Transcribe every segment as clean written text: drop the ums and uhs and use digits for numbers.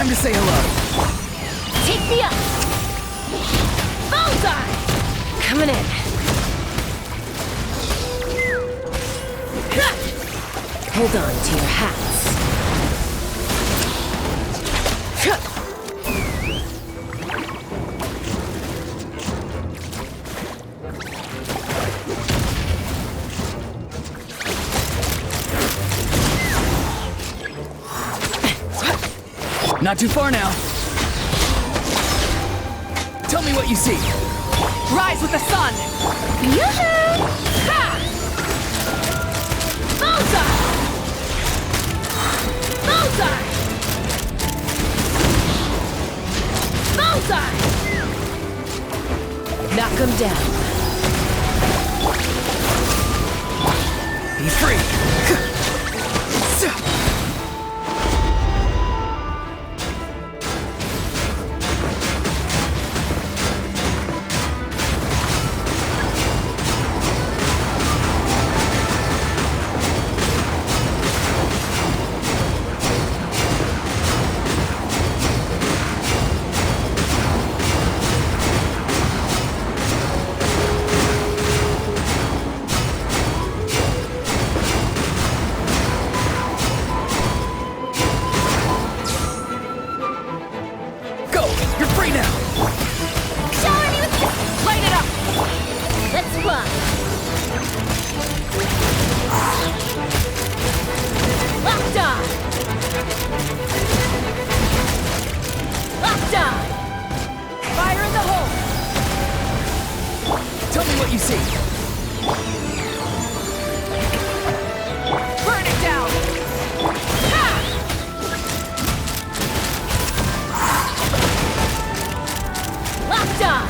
Time to say hello. Take me up! Bullseye! Coming in. Hold on to your hats. Not too far now. Tell me what you see. Rise with the sun! Yoo-hoo! Ha! Bullseye! Bullseye! Bullseye! Knock him down. Be free! Tell me what you see. Burn it down! Ha! Locked on!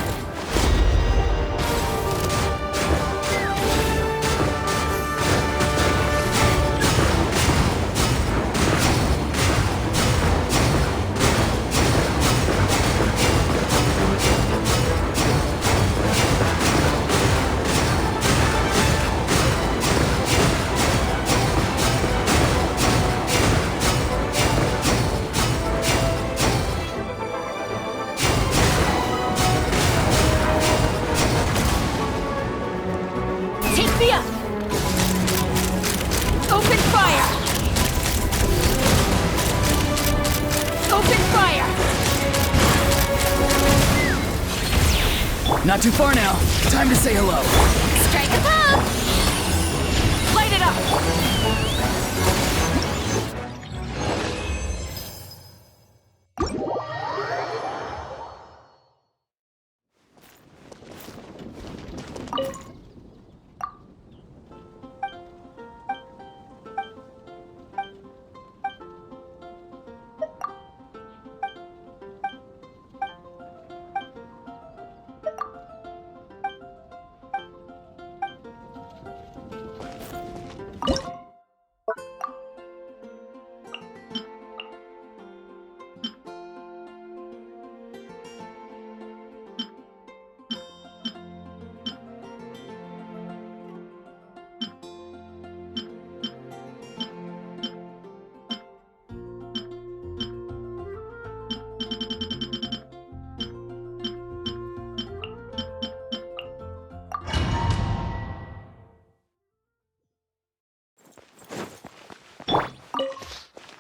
Open fire! Open fire! Not too far now. Time to say hello. Strike a pose! Light it up!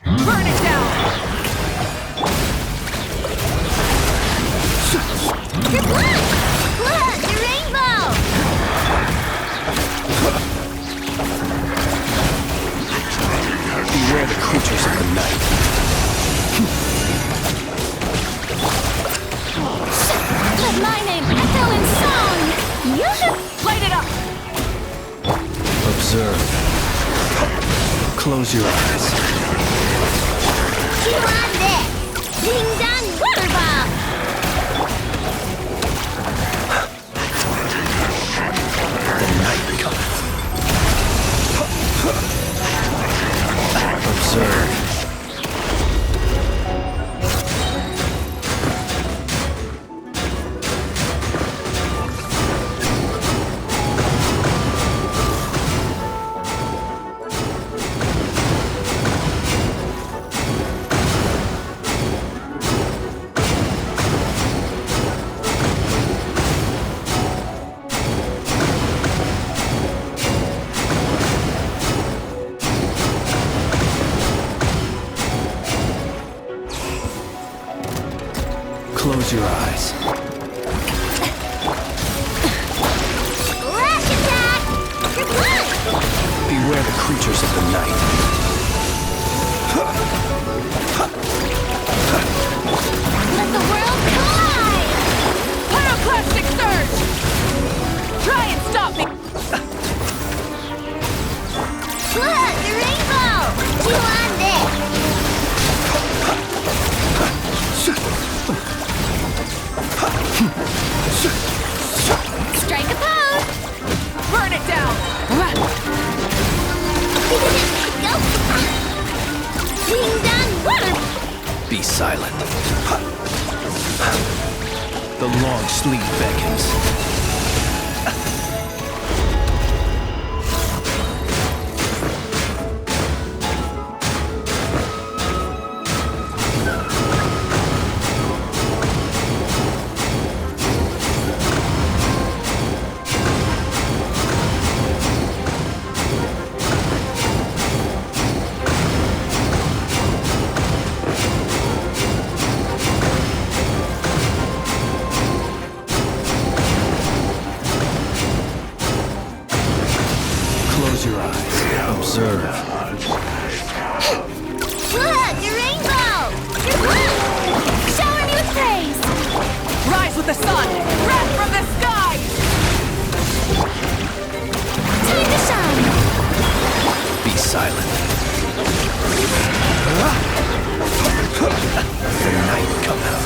Burn it down! Your blood! Blood! The rainbow! Beware the creatures of the night. Let my name echo in song! Yoo-hoo! Light it up! Observe. Close your eyes. Kiwande! Ding dong water ball! The night cometh. Observe. your eyes. Flash attack! You're blood! Beware the creatures of the night. Let the world collide! Pyroclastic surge! Try and stop me! Look, the rainbow! You want this? Strike a pose! Burn it down! Go! Ding dong water! Be silent. The long sleep beckons. Close your eyes. Observe. Look, the rainbow! You're blood! Shower me with praise! Rise with the sun! Wrath from the sky! Time to shine! Be silent. The night cometh.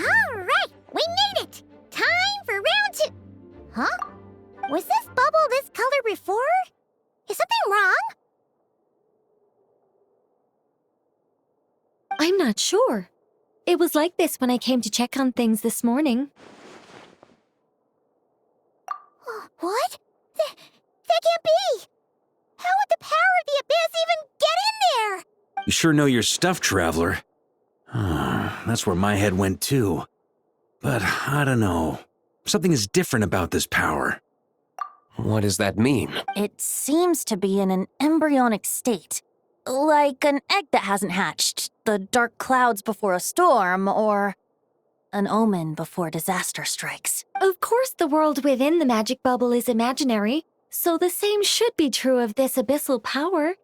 Alright, we made it! Time for round 2! Huh? Was this bubble this color before? Is something wrong? I'm not sure. It was like this when I came to check on things this morning. What? That can't be! How would the power of the Abyss even get in there? You sure know your stuff, Traveler. That's where my head went too. But I don't know. Something is different about this power. What does that mean? It seems to be in an embryonic state. Like an egg that hasn't hatched, the dark clouds before a storm, or an omen before disaster strikes. Of course, the world within the magic bubble is imaginary, so the same should be true of this abyssal power.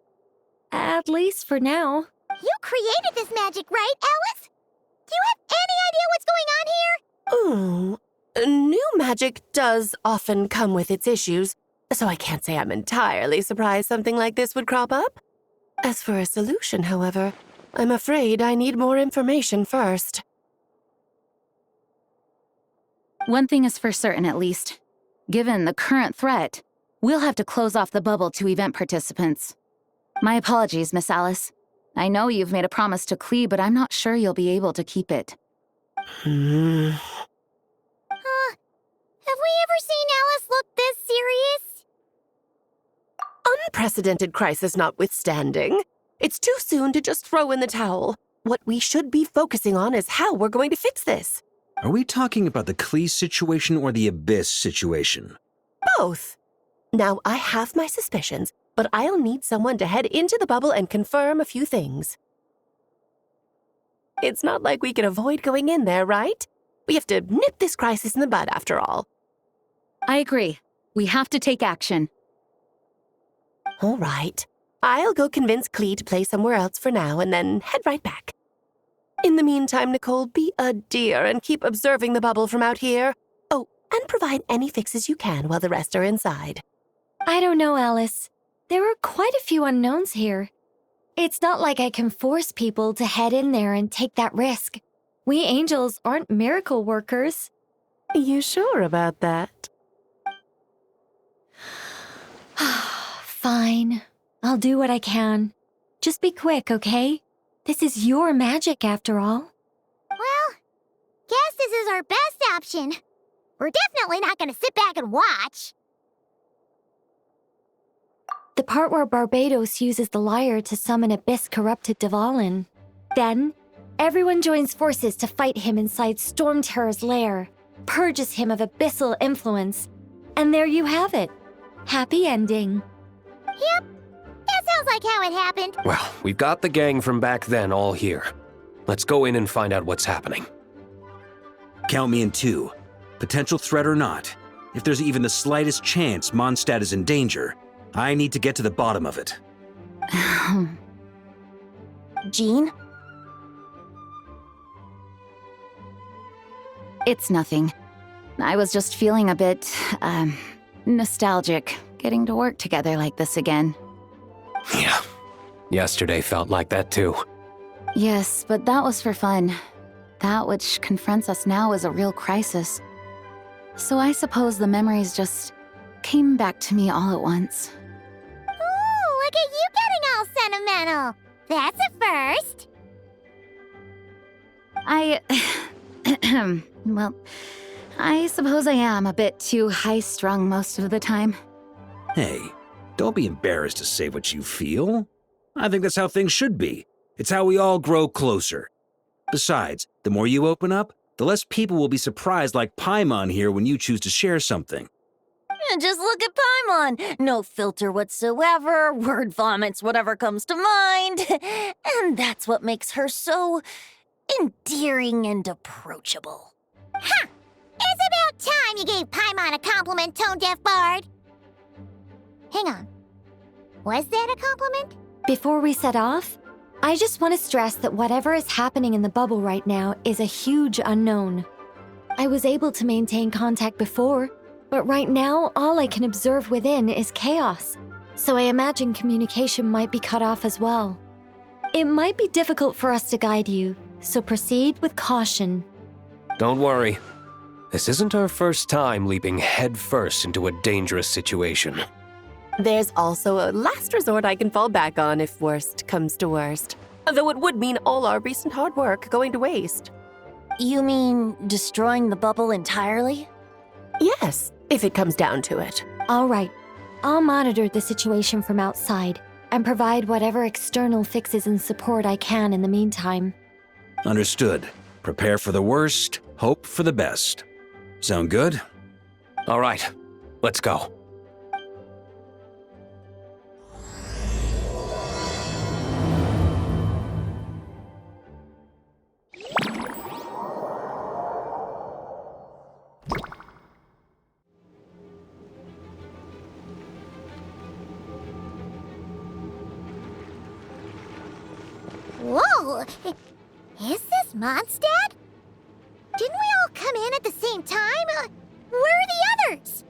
At least for now. You created this magic, right, Alice? Do you have any idea what's going on here? New magic does often come with its issues, so I can't say I'm entirely surprised something like this would crop up. As for a solution, however, I'm afraid I need more information first. One thing is for certain, at least. Given the current threat, we'll have to close off the bubble to event participants. My apologies, Miss Alice. I know you've made a promise to Klee, but I'm not sure you'll be able to keep it. Have we ever seen Alice look this serious? Unprecedented crisis notwithstanding, it's too soon to just throw in the towel. What we should be focusing on is how we're going to fix this. Are we talking about the Klee situation or the Abyss situation? Both. Now, I have my suspicions, but I'll need someone to head into the bubble and confirm a few things. It's not like we can avoid going in there, right? We have to nip this crisis in the bud, after all. I agree. We have to take action. All right. I'll go convince Klee to play somewhere else for now and then head right back. In the meantime, Nicole, be a dear and keep observing the bubble from out here. Oh, and provide any fixes you can while the rest are inside. I don't know, Alice. There are quite a few unknowns here. It's not like I can force people to head in there and take that risk. We angels aren't miracle workers. You sure about that? Fine. I'll do what I can. Just be quick, okay? This is your magic, after all. Well, guess this is our best option. We're definitely not gonna sit back and watch. The part where Barbados uses the lyre to summon Abyss-corrupted Dvalin. Then, everyone joins forces to fight him inside Storm Terror's lair, purges him of Abyssal influence, and there you have it. Happy ending. Yep, that sounds like how it happened. Well, we've got the gang from back then all here. Let's go in and find out what's happening. Count me in 2. Potential threat or not, if there's even the slightest chance Mondstadt is in danger, I need to get to the bottom of it. Jean? It's nothing. I was just feeling a bit, nostalgic, getting to work together like this again. Yeah. Yesterday felt like that too. Yes, but that was for fun. That which confronts us now is a real crisis. So I suppose the memories just came back to me all at once. Ooh, look at you getting all sentimental. That's a first. Well, I suppose I am a bit too high-strung most of the time. Hey, don't be embarrassed to say what you feel. I think that's how things should be. It's how we all grow closer. Besides, the more you open up, the less people will be surprised like Paimon here when you choose to share something. Just look at Paimon. No filter whatsoever, word vomits whatever comes to mind. And that's what makes her so endearing and approachable. Ha! It's about time you gave Paimon a compliment, tone-deaf bard. Hang on. Was that a compliment? Before we set off, I just want to stress that whatever is happening in the bubble right now is a huge unknown. I was able to maintain contact before, but right now all I can observe within is chaos, so I imagine communication might be cut off as well. It might be difficult for us to guide you, so proceed with caution. Don't worry. This isn't our first time leaping headfirst into a dangerous situation. There's also a last resort I can fall back on if worst comes to worst. Though it would mean all our recent hard work going to waste. You mean destroying the bubble entirely? Yes, if it comes down to it. All right, I'll monitor the situation from outside and provide whatever external fixes and support I can in the meantime. Understood. Prepare for the worst, hope for the best. Sound good? All right, let's go. Whoa! Is this Mondstadt? Didn't we all come in at the same time? Where are the others?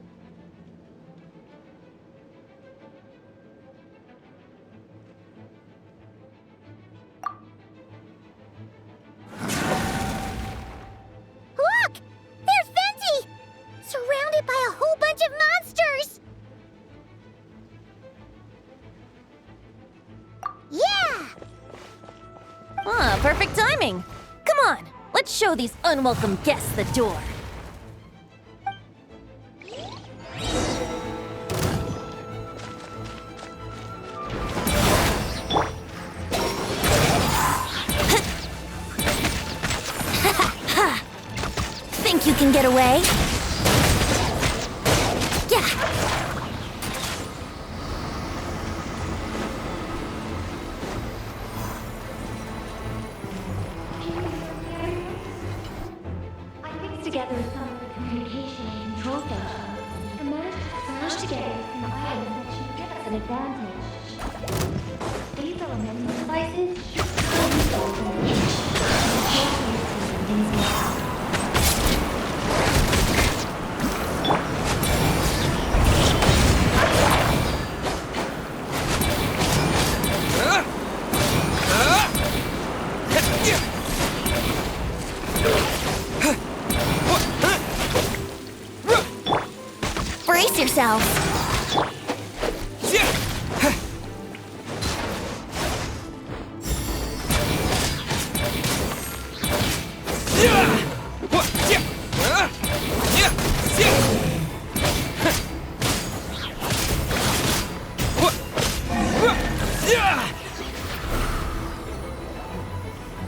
Ah, perfect timing. Come on, let's show these unwelcome guests the door. Think you can get away? Yeah. I mixed together some of the communication and control functions and managed to smash together an item that should give us an advantage. These elemental devices should be sold in the things will happen. Brace yourself.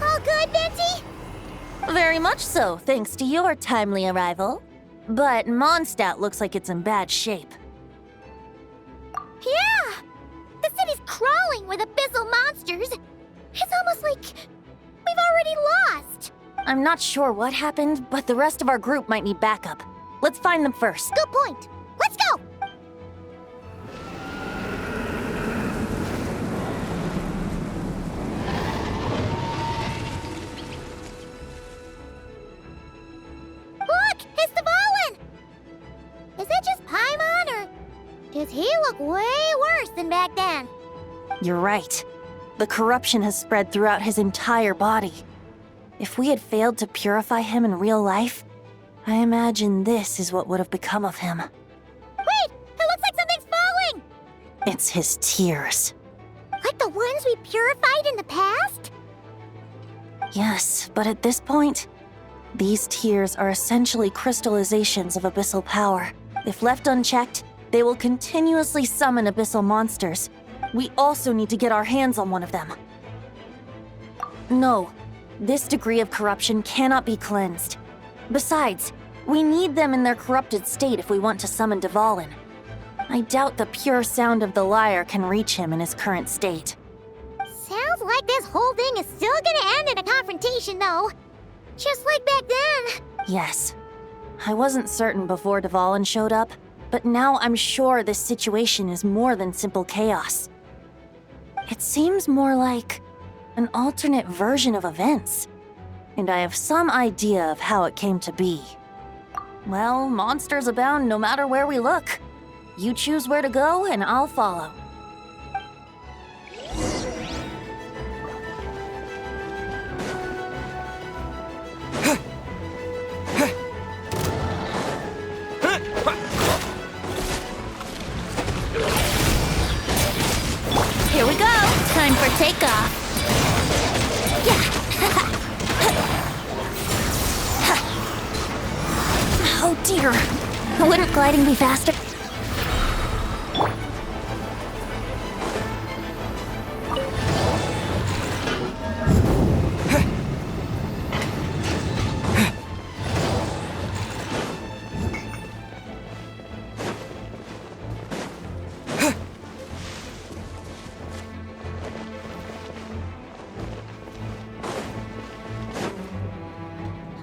All good, Minty? Very much so, thanks to your timely arrival. But Mondstadt looks like it's in bad shape. Yeah! The city's crawling with abyssal monsters. It's almost like we've already lost. I'm not sure what happened, but the rest of our group might need backup. Let's find them first. Good point. Let's go! Look! It's the Volin! Is it just Paimon, or does he look way worse than back then? You're right. The corruption has spread throughout his entire body. If we had failed to purify him in real life, I imagine this is what would have become of him. Wait! It looks like something's falling! It's his tears. Like the ones we purified in the past? Yes, but at this point, these tears are essentially crystallizations of abyssal power. If left unchecked, they will continuously summon abyssal monsters. We also need to get our hands on one of them. No, this degree of corruption cannot be cleansed. Besides, we need them in their corrupted state if we want to summon Dvalin. I doubt the pure sound of the lyre can reach him in his current state. Sounds like this whole thing is still gonna end in a confrontation, though. Just like back then. Yes. I wasn't certain before Dvalin showed up, but now I'm sure this situation is more than simple chaos. It seems more like an alternate version of events, and I have some idea of how it came to be. Well, monsters abound no matter where we look. You choose where to go, and I'll follow. Here we go! Time for takeoff! Oh dear! Wouldn't gliding be faster?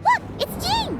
Look! It's Jean!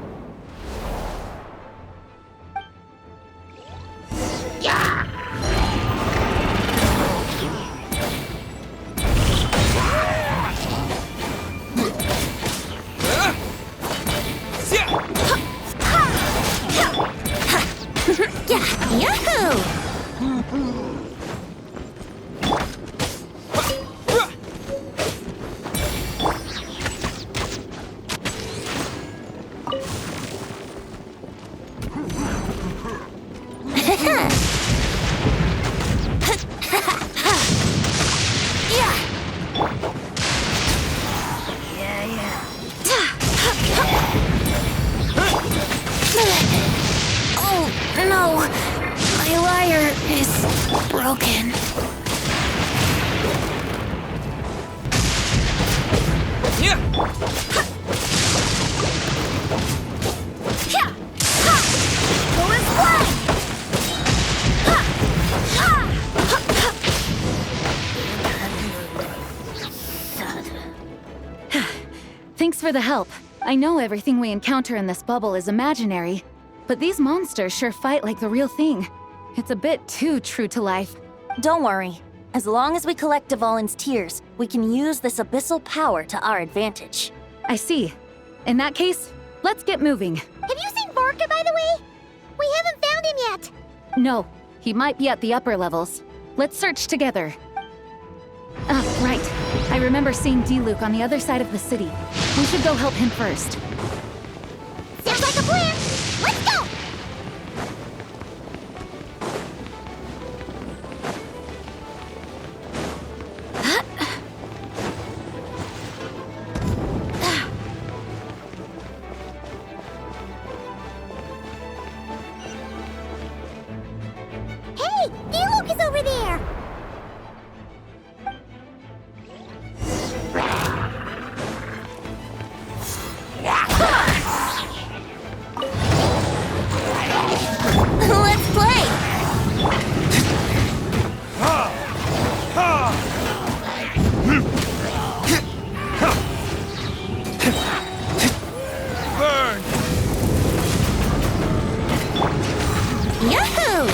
for the help. I know everything we encounter in this bubble is imaginary, but these monsters sure fight like the real thing. It's a bit too true to life. Don't worry. As long as we collect Dvalin's tears, we can use this abyssal power to our advantage. I see. In that case, let's get moving. Have you seen Vorka, by the way? We haven't found him yet. No, he might be at the upper levels. Let's search together. Ah, right. I remember seeing D-Luke on the other side of the city. We should go help him first. Sounds like a plan. Let's go! Hey, D-Luke is over there! Let's play! Yahoo!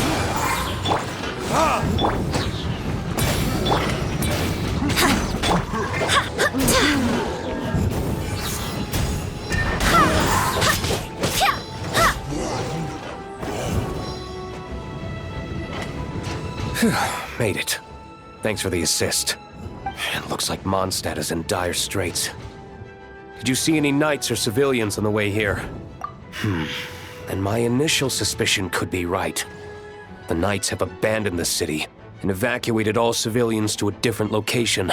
Made it. Thanks for the assist. It looks like Mondstadt is in dire straits. Did you see any knights or civilians on the way here? And my initial suspicion could be right. The knights have abandoned the city and evacuated all civilians to a different location.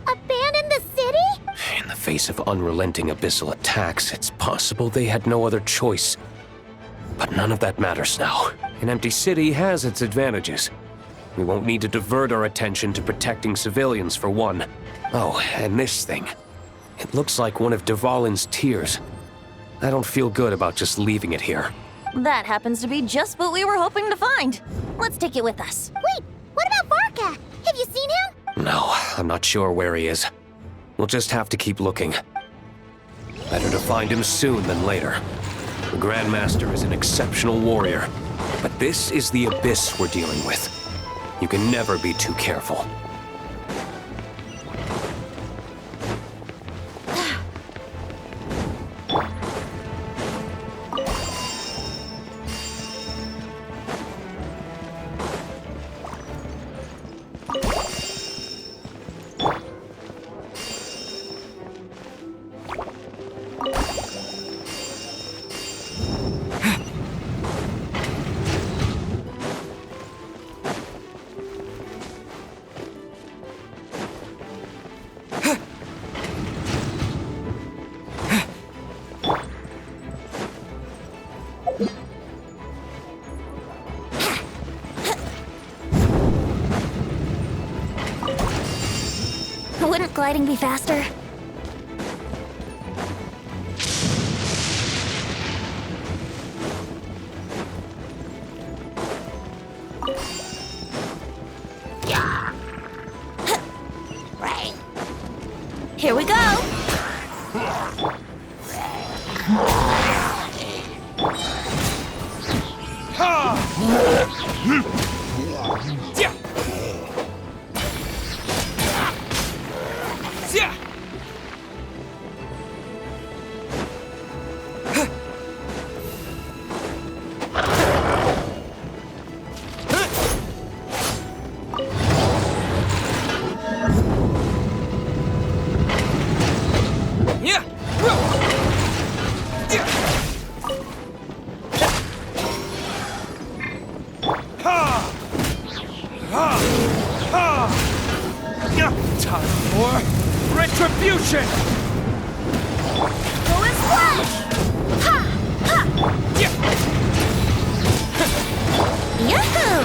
Abandon the city? In the face of unrelenting abyssal attacks, it's possible they had no other choice. But none of that matters now. An empty city has its advantages. We won't need to divert our attention to protecting civilians, for one. Oh, and this thing. It looks like one of Dvalin's tears. I don't feel good about just leaving it here. That happens to be just what we were hoping to find. Let's take it with us. Wait, what about Vorka? Have you seen him? No, I'm not sure where he is. We'll just have to keep looking. Better to find him soon than later. The Grandmaster is an exceptional warrior, but this is the abyss we're dealing with. You can never be too careful. Wouldn't gliding be faster? Right. Here we go! Time for retribution! Go and splash! Ha! Ha! Yahoo!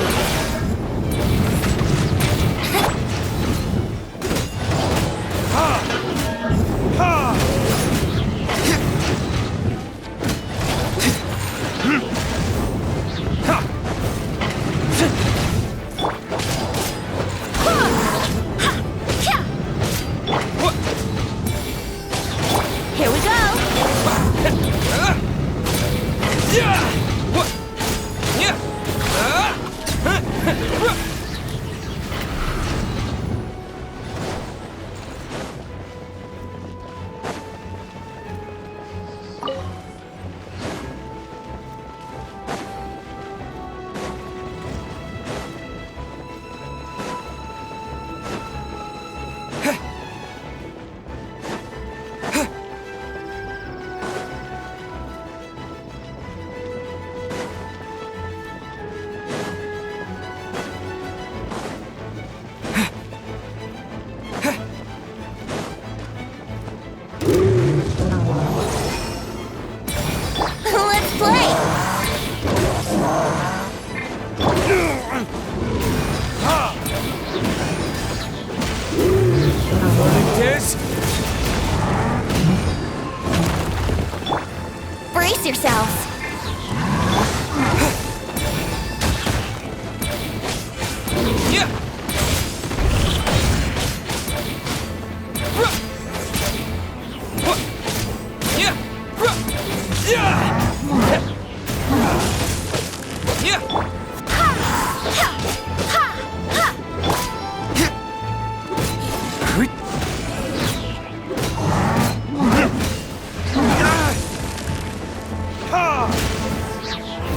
yourselves! Yeah!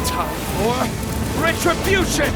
Time for retribution!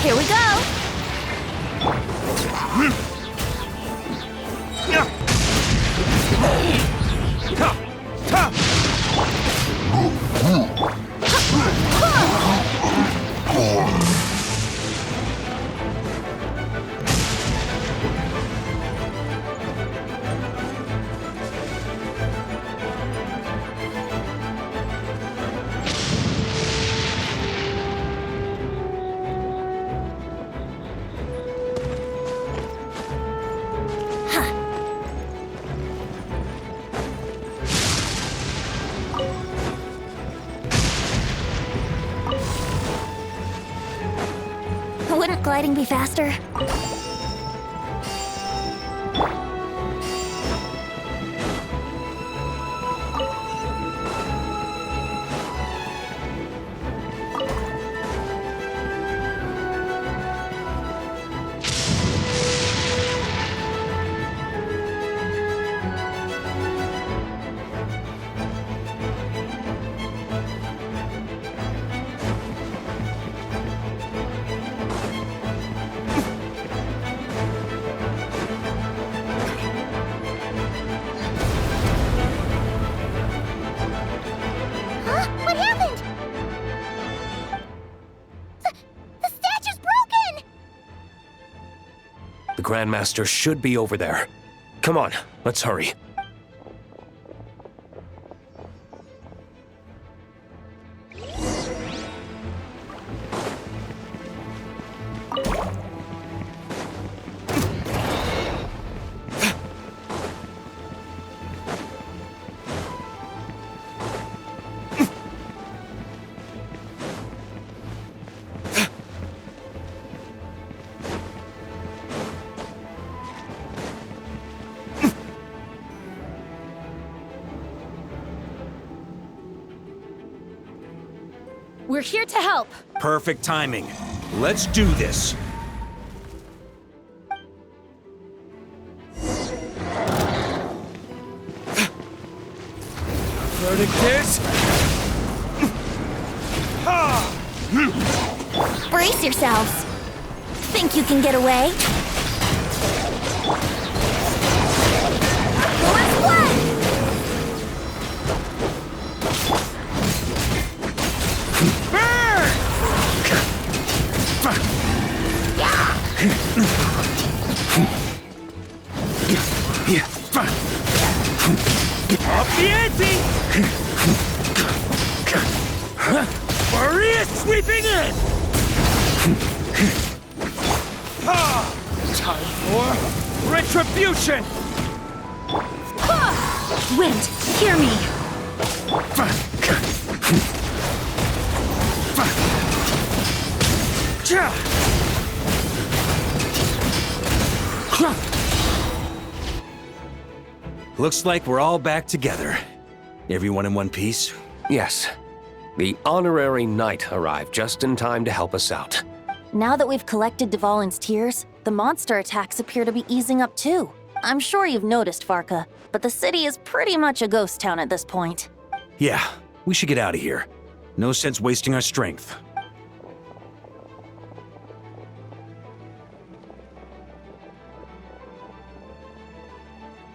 Here we go! Wouldn't gliding be faster? What happened? The statue's broken! The Grandmaster should be over there. Come on, let's hurry. We're here to help. Perfect timing. Let's do this. Verdict is... Brace yourselves! Think you can get away? Let's play! the ante! Maria sweeping in! Time for retribution! Wind, hear me! Looks like we're all back together. Everyone in one piece? Yes. The honorary knight arrived just in time to help us out. Now that we've collected Dvalin's tears, the monster attacks appear to be easing up too. I'm sure you've noticed, Farka, but the city is pretty much a ghost town at this point. Yeah, we should get out of here. No sense wasting our strength.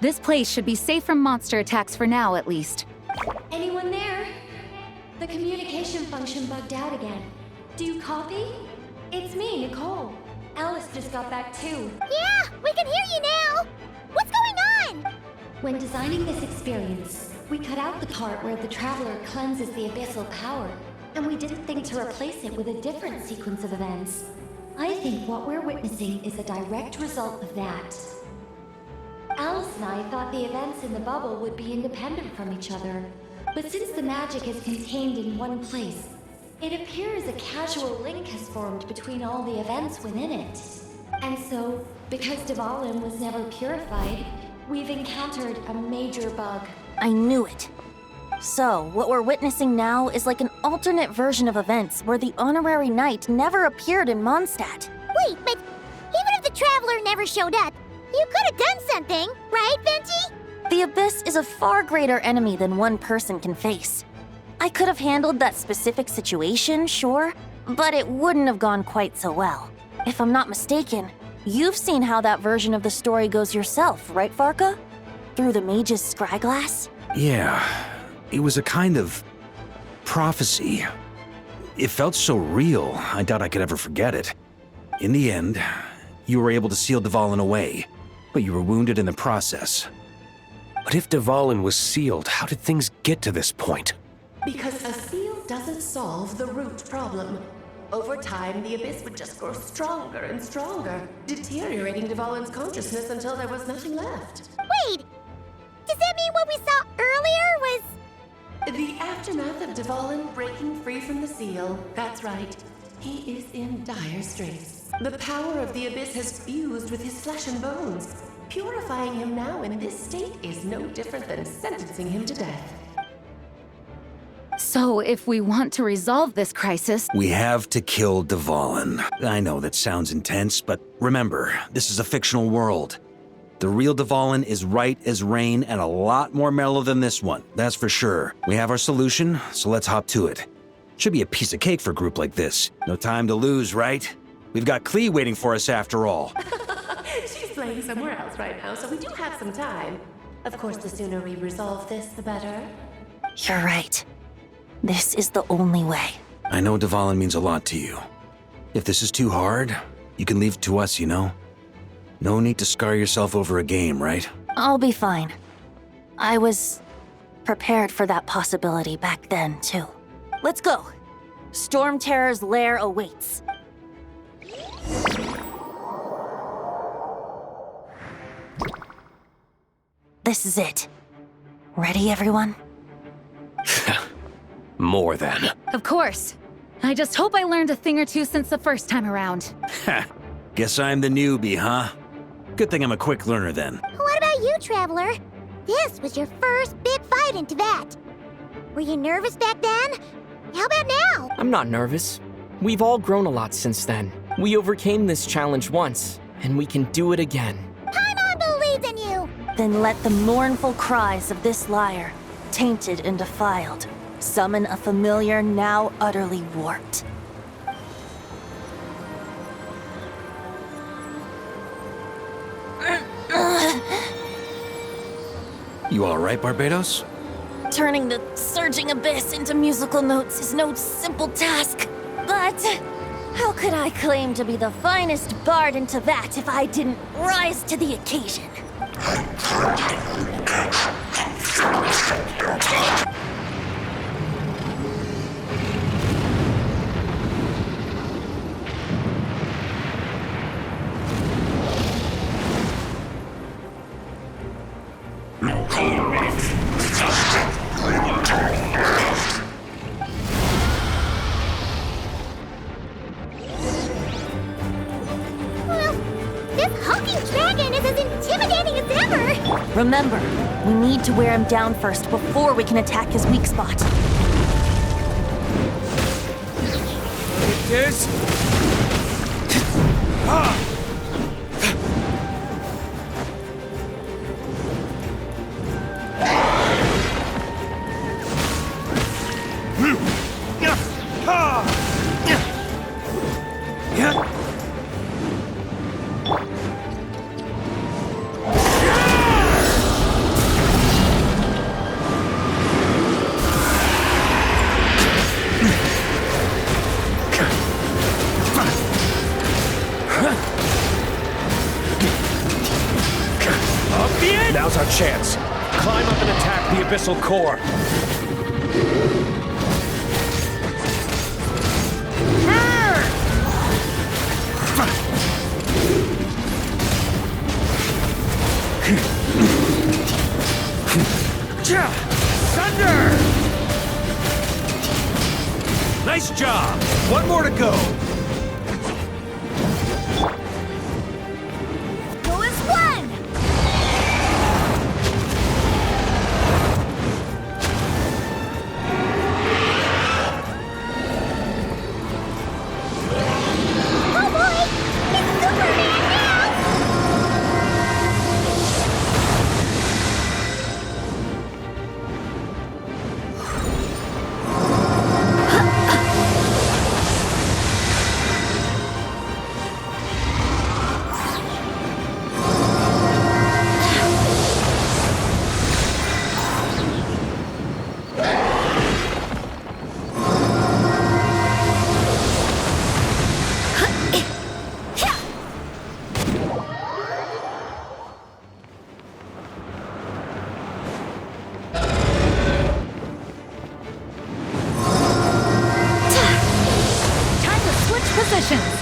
This place should be safe from monster attacks for now, at least. Anyone there? The communication function bugged out again. Do you copy? It's me, Nicole. Alice just got back too. Yeah, we can hear you now. What's going on? When designing this experience, we cut out the part where the traveler cleanses the abyssal power, and we didn't think to replace it with a different sequence of events. I think what we're witnessing is a direct result of that. Alice and I thought the events in the bubble would be independent from each other, but since the magic is contained in one place, it appears a casual link has formed between all the events within it. And so, because Dvalin was never purified, we've encountered a major bug. I knew it. So, what we're witnessing now is like an alternate version of events where the honorary knight never appeared in Mondstadt. Wait, but even if the traveler never showed up, you could have done something, right, Venti? The Abyss is a far greater enemy than one person can face. I could have handled that specific situation, sure, but it wouldn't have gone quite so well. If I'm not mistaken, you've seen how that version of the story goes yourself, right, Farka? Through the mage's scryglass? Yeah, it was a kind of prophecy. It felt so real, I doubt I could ever forget it. In the end, you were able to seal Dvalin away, but you were wounded in the process. But if Dvalin was sealed, how did things get to this point? Because a seal doesn't solve the root problem. Over time, the Abyss would just grow stronger and stronger, deteriorating Dvalin's consciousness until there was nothing left. Wait, does that mean what we saw earlier was... The aftermath of Dvalin breaking free from the seal, that's right. He is in dire straits. The power of the Abyss has fused with his flesh and bones. Purifying him now in this state is no different than sentencing him to death. So, if we want to resolve this crisis, We have to kill Dvalin. I know that sounds intense, but remember, this is a fictional world. The real Dvalin is right as rain and a lot more mellow than this one, that's for sure. We have our solution, so let's hop to it. Should be a piece of cake for a group like this. No time to lose, right? We've got Klee waiting for us after all. She's playing somewhere else right now, so we do have some time. Of course, the sooner we resolve this, the better. You're right. This is the only way. I know Dvalin means a lot to you. If this is too hard, you can leave it to us, you know? No need to scar yourself over a game, right? I'll be fine. I was prepared for that possibility back then, too. Let's go. Storm Terror's lair awaits. This is it. Ready, everyone? More than. of course. I just hope I learned a thing or two since the first time around. Ha! Guess I'm the newbie, huh? Good thing I'm a quick learner then. What about you, Traveler? This was your first big fight in Teyvat. Were you nervous back then? How about now? I'm not nervous. We've all grown a lot since then. We overcame this challenge once, and we can do it again. Paimon believes in you! Then let the mournful cries of this lyre, tainted and defiled, summon a familiar now utterly warped. You all right, Barbados? Turning the surging abyss into musical notes is no simple task. But how could I claim to be the finest bard in Teyvat if I didn't rise to the occasion? Remember, we need to wear him down first before we can attack his weak spot. Yes? Now's our chance. Climb up and attack the Abyssal core. Thunder! Nice job! One more to go. Go as one! Oh boy! It's Superman now! Time to switch positions.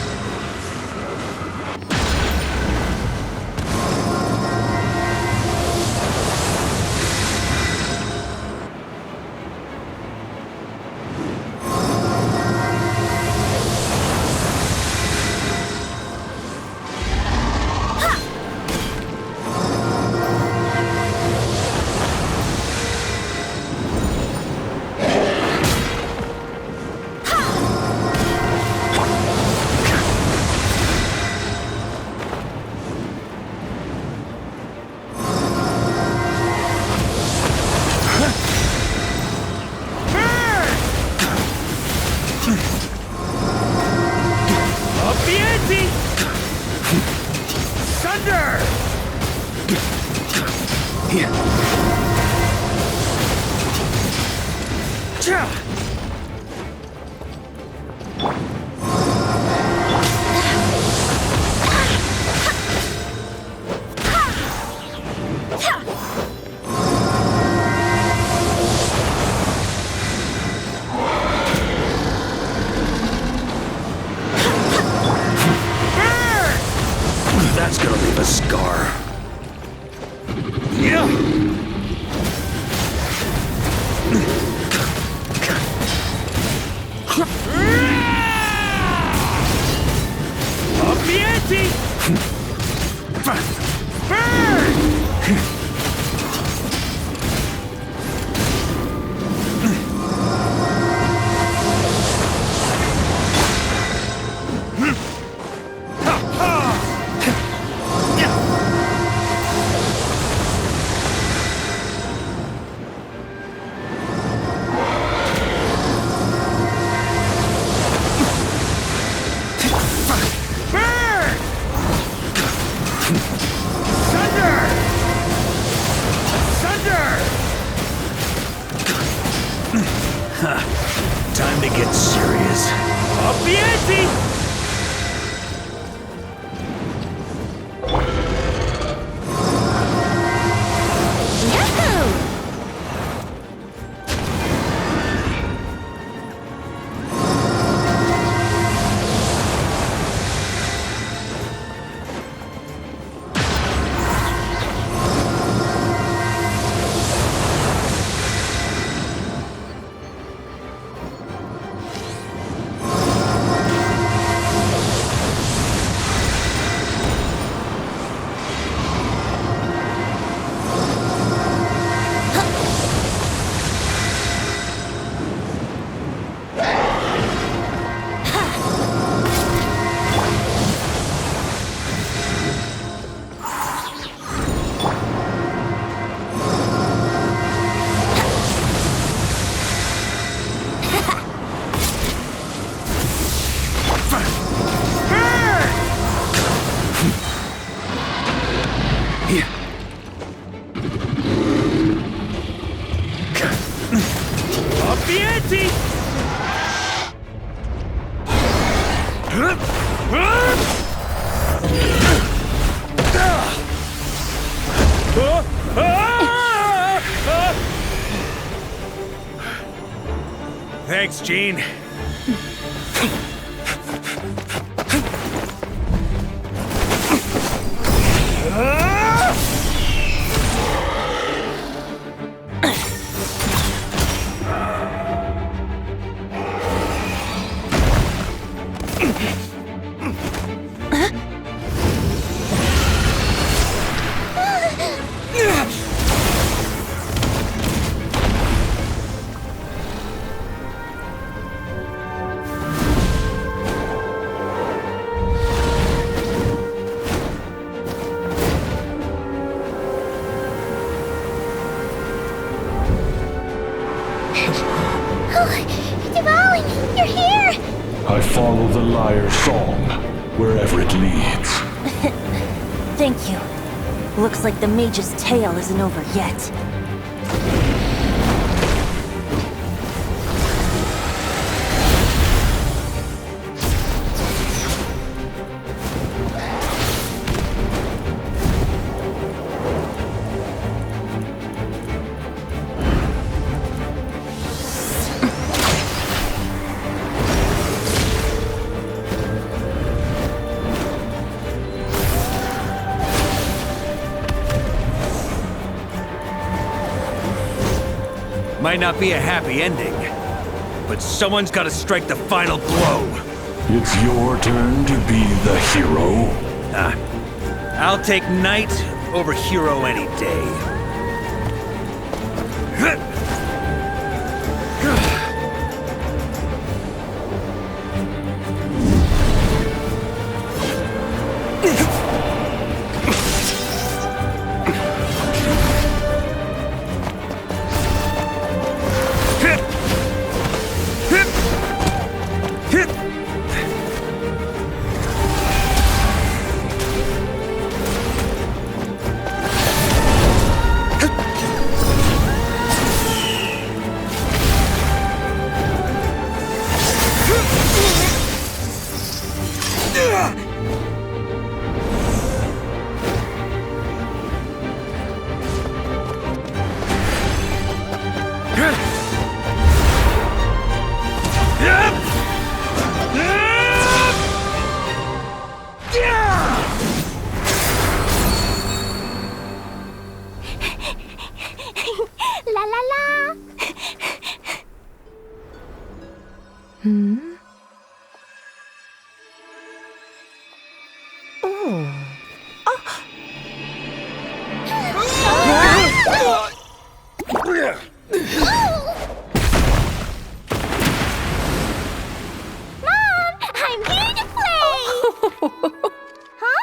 That's gonna leave a scar. Yeah. Up the ante! Time to get serious. Up the ante! the ante! Thanks, Gene. Devouring, you're here! I follow the lyre's song, wherever it leads. Thank you. Looks like the mage's tale isn't over yet. Might not be a happy ending, but someone's gotta strike the final blow. It's your turn to be the hero. I'll take knight over hero any day. La la la! Mom, I'm here to play! Huh?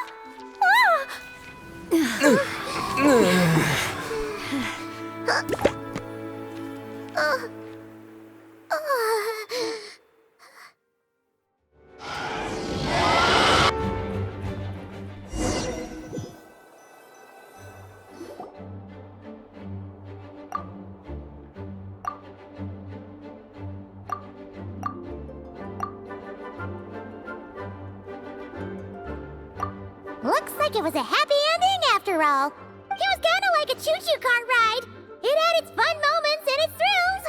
Looks like it was a happy ending after all. It was kinda like a choo-choo car ride. It had its fun moments and its thrills.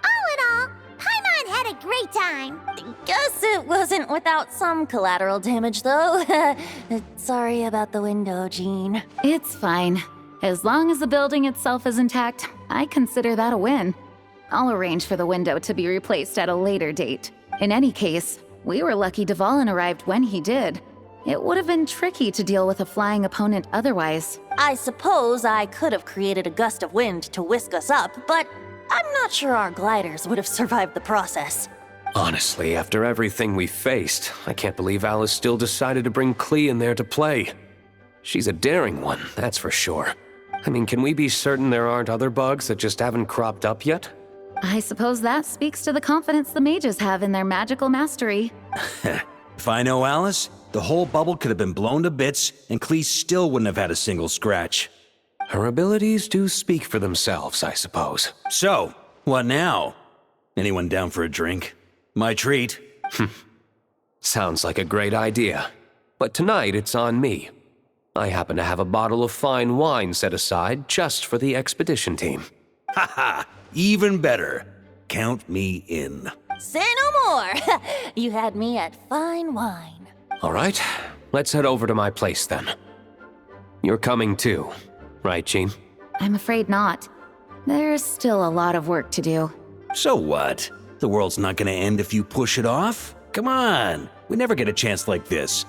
All in all, Paimon had a great time. Guess it wasn't without some collateral damage, though. Sorry about the window, Jean. It's fine. As long as the building itself is intact, I consider that a win. I'll arrange for the window to be replaced at a later date. In any case, we were lucky Dvalin arrived when he did. It would have been tricky to deal with a flying opponent otherwise. I suppose I could have created a gust of wind to whisk us up, but I'm not sure our gliders would have survived the process. Honestly, after everything we faced, I can't believe Alice still decided to bring Klee in there to play. She's a daring one, that's for sure. I mean, can we be certain there aren't other bugs that just haven't cropped up yet? I suppose that speaks to the confidence the mages have in their magical mastery. If I know Alice, the whole bubble could have been blown to bits, and Klee still wouldn't have had a single scratch. Her abilities do speak for themselves, I suppose. So, what now? Anyone down for a drink? My treat. Sounds like a great idea. But tonight it's on me. I happen to have a bottle of fine wine set aside just for the expedition team. Haha, even better. Count me in. Say no more. You had me at fine wine. All right, let's head over to my place then. You're coming too, right, Jean? I'm afraid not. There's still a lot of work to do. So what? The world's not gonna end if you push it off? Come on, we never get a chance like this.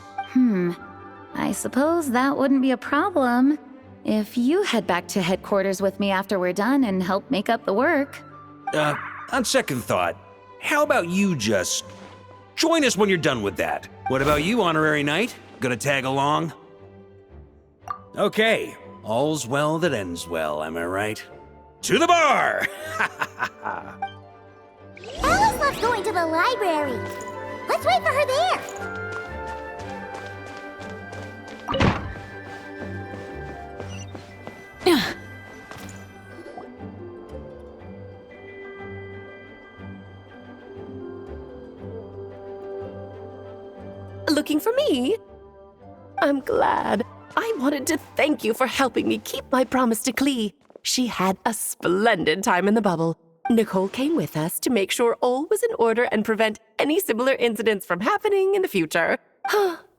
I suppose that wouldn't be a problem if you head back to headquarters with me after we're done and help make up the work. On second thought, how about you just join us when you're done with that? What about you, Honorary Knight? Gonna tag along? Okay, all's well that ends well, am I right? To the bar! Alice loves going to the library. Let's wait for her there. Looking for me? I'm glad. I wanted to thank you for helping me keep my promise to Klee. She had a splendid time in the bubble. Nicole came with us to make sure all was in order and prevent any similar incidents from happening in the future.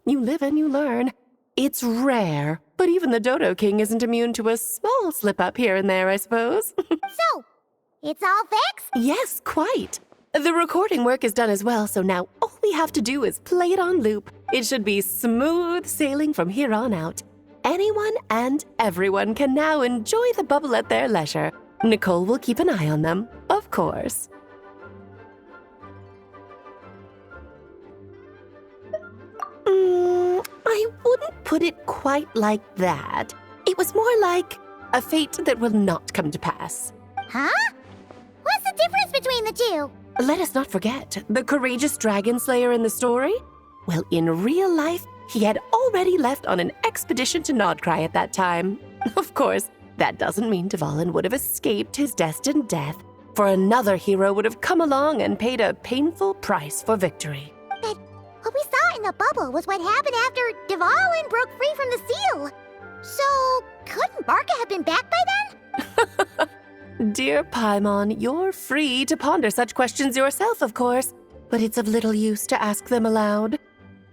You live and you learn. It's rare, but even the Dodo King isn't immune to a small slip-up here and there, I suppose. So, it's all fixed? Yes, quite. The recording work is done as well, so now all we have to do is play it on loop. It should be smooth sailing from here on out. Anyone and everyone can now enjoy the bubble at their leisure. Nicole will keep an eye on them, of course. I wouldn't put it quite like that. It was more like a fate that will not come to pass. Huh? What's the difference between the two? Let us not forget the courageous dragon slayer in the story. Well, in real life, he had already left on an expedition to Nodcry at that time. Of course, that doesn't mean Dvalin would have escaped his destined death, for another hero would have come along and paid a painful price for victory. But what we saw in the bubble was what happened after Dvalin broke free from the seal. So, couldn't Barca have been back by then? Dear Paimon, you're free to ponder such questions yourself, of course, but it's of little use to ask them aloud.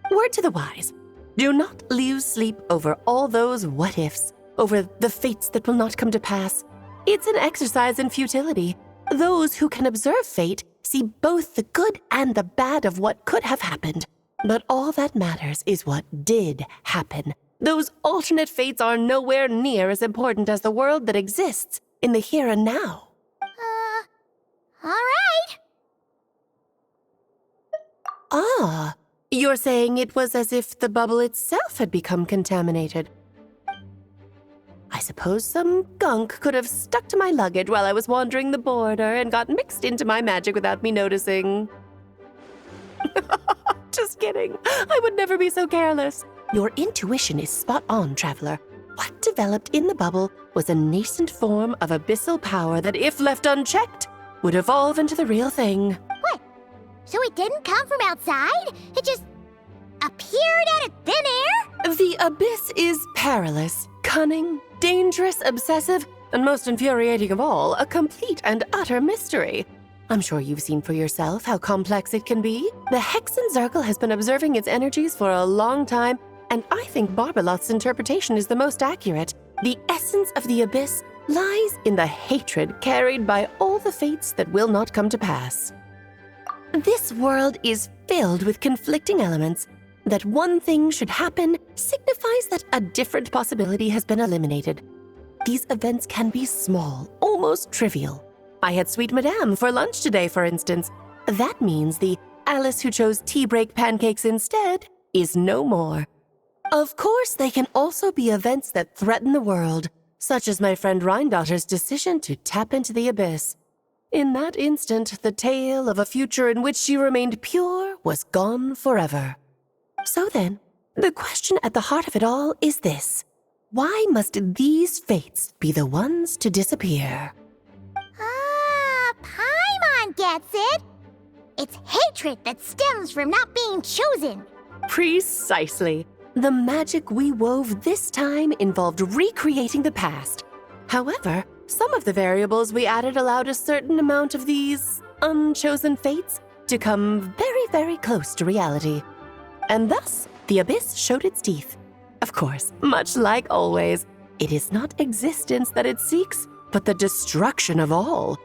Word to the wise, do not lose sleep over all those what-ifs, over the fates that will not come to pass. It's an exercise in futility. Those who can observe fate see both the good and the bad of what could have happened. But all that matters is what did happen. Those alternate fates are nowhere near as important as the world that exists in the here and now. All right. Ah, you're saying it was as if the bubble itself had become contaminated. I suppose some gunk could have stuck to my luggage while I was wandering the border and got mixed into my magic without me noticing. Just kidding. I would never be so careless. Your intuition is spot on, traveler. What developed in the bubble was a nascent form of abyssal power that, if left unchecked, would evolve into the real thing. What? So it didn't come from outside? It just appeared out of thin air? The abyss is perilous, cunning, dangerous, obsessive, and most infuriating of all, a complete and utter mystery. I'm sure you've seen for yourself how complex it can be. The Hexenzirkel has been observing its energies for a long time, and I think Barbalot's interpretation is the most accurate. The essence of the abyss lies in the hatred carried by all the fates that will not come to pass. This world is filled with conflicting elements. That one thing should happen signifies that a different possibility has been eliminated. These events can be small, almost trivial. I had Sweet Madame for lunch today, for instance. That means the Alice who chose tea break pancakes instead is no more. Of course, they can also be events that threaten the world, such as my friend Rhindotter's decision to tap into the abyss. In that instant, the tale of a future in which she remained pure was gone forever. So then, the question at the heart of it all is this. Why must these fates be the ones to disappear? Paimon Everyone gets it! It's hatred that stems from not being chosen. Precisely. The magic we wove this time involved recreating the past. However, some of the variables we added allowed a certain amount of these unchosen fates to come very, very close to reality. And thus, the Abyss showed its teeth. Of course, much like always, it is not existence that it seeks, but the destruction of all.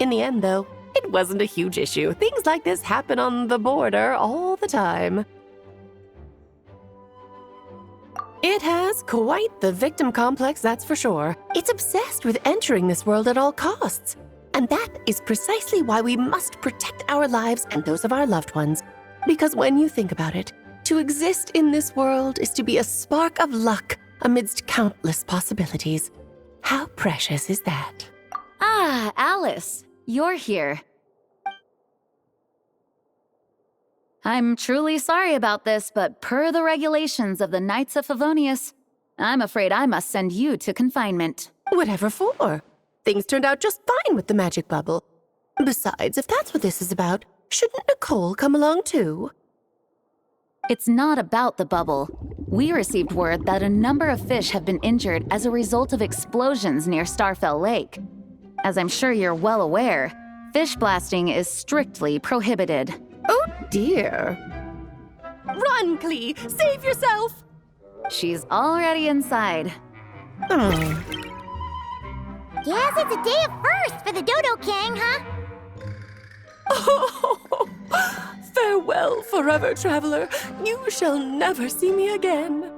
In the end, though, it wasn't a huge issue. Things like this happen on the border all the time. It has quite the victim complex, that's for sure. It's obsessed with entering this world at all costs. And that is precisely why we must protect our lives and those of our loved ones. Because when you think about it, to exist in this world is to be a spark of luck amidst countless possibilities. How precious is that? Ah, Alice, you're here. I'm truly sorry about this, but per the regulations of the Knights of Favonius, I'm afraid I must send you to confinement. Whatever for? Things turned out just fine with the magic bubble. Besides, if that's what this is about, shouldn't Nicole come along too? It's not about the bubble. We received word that a number of fish have been injured as a result of explosions near Starfell Lake. As I'm sure you're well aware, fish blasting is strictly prohibited. Oh dear. Run, Klee! Save yourself! She's already inside. Guess it's a day of first for the Dodo King, huh? Oh, farewell, forever traveler. You shall never see me again.